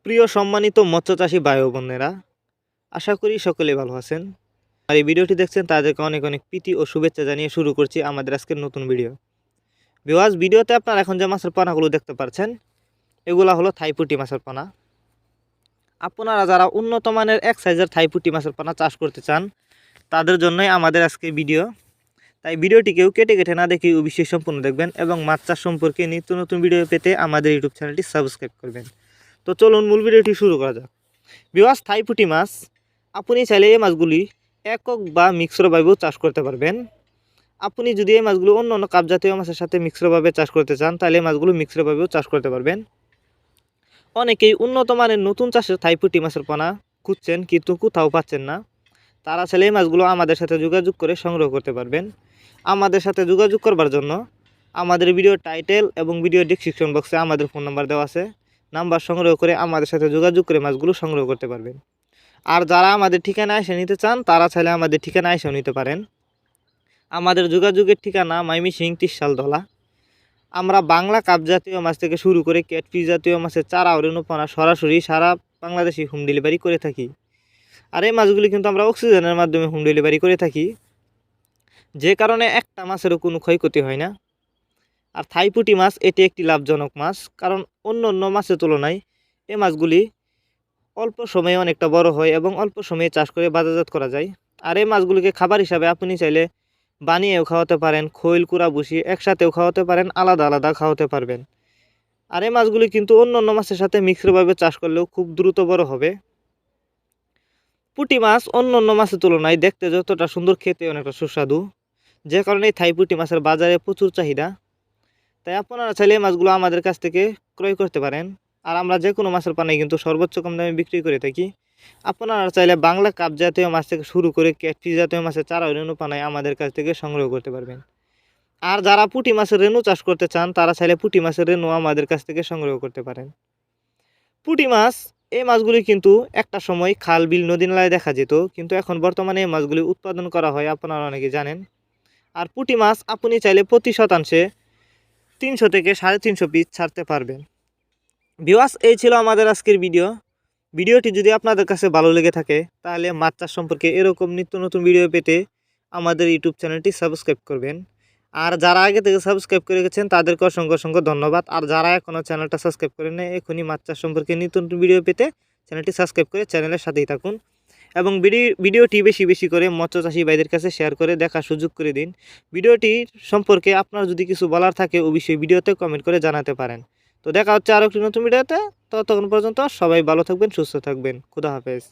প্রিয় সম্মানিত মৎস্যচাষী ভাই ও বোনেরা, আশা করি সকলে ভালো আছেন। আর এই ভিডিওটি দেখছেন তাদেরকে অনেক অনেক প্রীতি ও শুভেচ্ছা জানিয়ে শুরু করছি আমাদের আজকের নতুন ভিডিও। ভিডিওতে আপনারা এখন যে মাছের পোনাগুলো দেখতে পাচ্ছেন, এগুলা হলো থাই পুঁটি মাছের পোনা। আপনারা যারা উন্নত মানের এক সাইজের থাই পুঁটি মাছের পোনা চাষ করতে চান, তাদের জন্যই আমাদের আজকে ভিডিও। তাই ভিডিওটি কেউ কেটে কেটে না দেখে অবশ্যই সম্পূর্ণ দেখবেন এবং মাছ চাষ সম্পর্কে নিত্য নতুন ভিডিও পেতে আমাদের ইউটিউব চ্যানেলটি সাবস্ক্রাইব করবেন। তো চলুন মূল ভিডিওটি শুরু করা যাক। থাই পুঁটি মাছ আপনি চাইলে এই মাছগুলি একক বা মিশ্রভাবেও চাষ করতে পারবেন। আপনি যদি এই মাছগুলো অন্য অন্য কাপ জাতীয় মাছের সাথে মিশ্রভাবে চাষ করতে চান, তাহলে এই মাছগুলো মিশ্রভাবেও চাষ করতে পারবেন। অনেকেই উন্নত মানের নতুন চাষের থাই পুঁটি মাছের পোনা খুঁজছেন কিন্তু কোথাও পাচ্ছেন না। তারা চাইলে এই মাছগুলো আমাদের সাথে যোগাযোগ করে সংগ্রহ করতে পারবেন। আমাদের সাথে যোগাযোগ করবার জন্য আমাদের ভিডিও টাইটেল এবং ভিডিও ডেসক্রিপশন বক্সে আমাদের ফোন নাম্বার দেওয়া আছে। নাম্বার সংগ্রহ করে আমাদের সাথে যোগাযোগ করে মাছগুলো সংগ্রহ করতে পারবেন। আর যারা আমাদের ঠিকানায় এসে নিতে চান, তারা চাইলে আমাদের ঠিকানায় এসেও নিতে পারেন। আমাদের যোগাযোগের ঠিকানা ময়মনসিংহ তিরশালতলা। আমরা বাংলা কাপ জাতীয় মাছ থেকে শুরু করে ক্যাটফিশ জাতীয় মাছের চারা ও রেণুপোনা সরাসরি সারা বাংলাদেশে হোম ডেলিভারি করে থাকি। আর এই মাছগুলি কিন্তু আমরা অক্সিজেনের মাধ্যমে হোম ডেলিভারি করে থাকি, যে কারণে একটা মাছেরও কোনো ক্ষয়ক্ষতি হয় না। আর থাই পুঁটি মাছ এটি একটি লাভজনক মাছ, কারণ অন্য অন্য মাছের তুলনায় এই মাছগুলি অল্প সময়ে অনেকটা বড় হয় এবং অল্প সময়ে চাষ করে বাজারজাত করা যায়। আর এই মাছগুলিকে খাবার হিসাবে আপনি চাইলে বানিয়েও খাওয়াতে পারেন, খৈল কুড়া ভুসি একসাথেও খাওয়াতে পারেন, আলাদা আলাদা খাওয়াতে পারবেন। আর এই মাছগুলি কিন্তু অন্য অন্য মাছের সাথে মিশ্রভাবে চাষ করলেও খুব দ্রুত বড় হবে। পুঁটি মাছ অন্য অন্য মাছের তুলনায় দেখতে যতটা সুন্দর, খেতে অনেকটা সুস্বাদু, যে কারণে থাই পুঁটি মাছের বাজারে প্রচুর চাহিদা। তাই আপনারা চাইলে এই মাছগুলো আমাদের কাছ থেকে ক্রয় করতে পারেন। আর আমরা যে কোনো মাছের পানি কিন্তু সর্বোচ্চ কম দামে বিক্রি করে থাকি। আপনারা চাইলে বাংলা কাপ জাতীয় মাছ থেকে শুরু করে ক্যাটফিশ জাতীয় মাছের চারা ও রেণু পানায় আমাদের কাছ থেকে সংগ্রহ করতে পারবেন। আর যারা পুঁটি মাছের রেণু চাষ করতে চান, তারা চাইলে পুঁটি মাছের রেণু আমাদের কাছ থেকে সংগ্রহ করতে পারেন। পুঁটি মাছ এই মাছগুলি কিন্তু একটা সময় খাল বিল নদী নালায় দেখা যেত, কিন্তু এখন বর্তমানে এই মাছগুলি উৎপাদন করা হয়, আপনারা অনেকে জানেন। আর পুঁটি মাছ আপনি চাইলে প্রতি শতাংশে 300 থেকে 350 পিস ছাড়তে পারবেন। এই ছিল আমাদের আজকের ভিডিওটি যদি আপনাদের কাছে ভালো লেগে থাকে, তাহলে মাছ চাষ সম্পর্কে এরকম নিত্য নতুন ভিডিও পেতে আমাদের ইউটিউব চ্যানেলটি সাবস্ক্রাইব করবেন। আর যারা আগে থেকে সাবস্ক্রাইব করে গেছেন, তাদেরকে অসংখ্য অসংখ্য ধন্যবাদ। আর যারা এখনও চ্যানেলটা সাবস্ক্রাইব করেন না, এখনই মাছ চাষ সম্পর্কে নিত্য নতুন ভিডিও পেতে চ্যানেলটি সাবস্ক্রাইব করে চ্যানেলের সাথেই থাকুন এবং ভিডিওটি বেশি বেশি করে মৎস্যচাষী ভাইদের কাছে শেয়ার করে দেখার সুযোগ করে দিন। ভিডিওটি সম্পর্কে আপনার যদি কিছু বলার থাকে, অবশ্যই ভিডিওতে কমেন্ট করে জানাতে পারেন। তো দেখা হচ্ছে আরও একটি নতুন ভিডিওতে। ততক্ষণ পর্যন্ত সবাই ভালো থাকবেন, সুস্থ থাকবেন। খুদা হাফেজ।